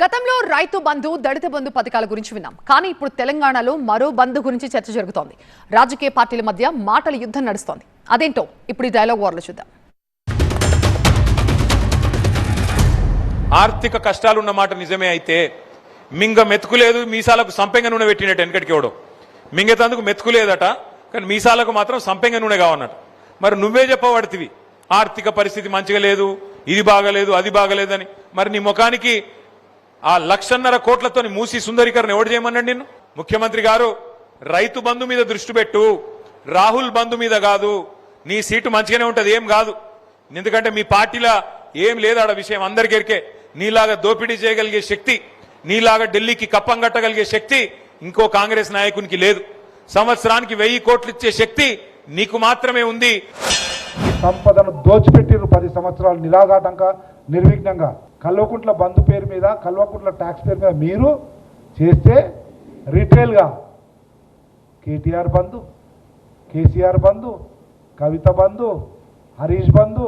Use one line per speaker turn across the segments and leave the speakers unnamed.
గతంలో రైతు బంధు దళిత బంధు పథకాల గురించి విన్నాం. కానీ ఇప్పుడు తెలంగాణలో మరో బంధు గురించి చర్చ జరుగుతోంది. రాజకీయ పార్టీల మధ్య మాటల యుద్ధం నడుస్తోంది. అదేంటో ఇప్పుడు ఈ డైలాగ్ వార్లో చూద్దాం.
ఆర్థిక కష్టాలున్న మాట నిజమే అయితే మింగ మెతుకులేదు, మీసాలకు సంపెంగ నూనె పెట్టినట్టు వెనకటికి ఎవడో మింగేతందుకు మెతుకులేదట, కానీ మీసాలకు మాత్రం సంపెంగ నూనె కావన్నట. మరి నువ్వే చెప్పబడుతుంది ఆర్థిక పరిస్థితి మంచిగా లేదు, ఇది బాగలేదు, అది బాగలేదని. మరి నీ ముఖానికి ఆ 1.5 కోట్లతో మూసి సుందరీకరణ ఎవడు చేయమన్నాడు నిన్ను? ముఖ్యమంత్రి గారు, రైతు బంధు మీద దృష్టి పెట్టు, రాహుల్ బంధు మీద కాదు. నీ సీటు మంచిగానే ఉంటుంది, ఏం కాదు. ఎందుకంటే మీ పార్టీలో ఏం లేదు ఆడ విషయం అందరికెరికే. నీలాగా దోపిడీ చేయగలిగే శక్తి, నీలాగా ఢిల్లీకి కప్పం కట్టగలిగే శక్తి ఇంకో కాంగ్రెస్ నాయకునికి లేదు. సంవత్సరానికి 1000 కోట్లు ఇచ్చే శక్తి నీకు మాత్రమే ఉంది.
సంపదను దోచిపెట్టిరు 10 సంవత్సరాలు నిరాఘాటంగా నిర్విఘ్నంగా. కల్వకుంట్ల బంధు పేరు మీద, కల్వకుంట్ల ట్యాక్స్ పేరు మీద మీరు చేస్తే రీటైల్గా కేటీఆర్ బంధు, కేసీఆర్ బంధు, కవిత బంధు, హరీష్ బంధు,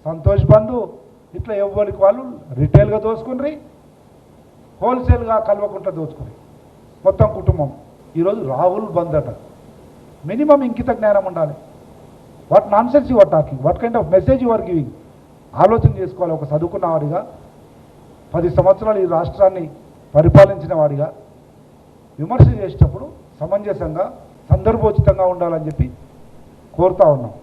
సంతోష్ బంధు, ఇట్లా ఎవరికి వాళ్ళు రిటైల్గా దోచుకుని హోల్సేల్గా కల్వకుంట్ల దోచుకుని మొత్తం కుటుంబం. ఈరోజు రాహుల్ బంధు అట. మినిమం ఇంకిత జ్ఞానం ఉండాలి. What non sense your talking, what kind of message your giving ఆలోచన చేసుకోవాలి. ఒక చదువుకున్న వాడిగా, 10 సంవత్సరాలు ఈ రాష్ట్రాన్ని పరిపాలించిన వాడిగా విమర్శ చేసేటప్పుడు సమంజసంగా, సందర్భోచితంగా ఉండాలని చెప్పి కోరుతా ఉన్నాం.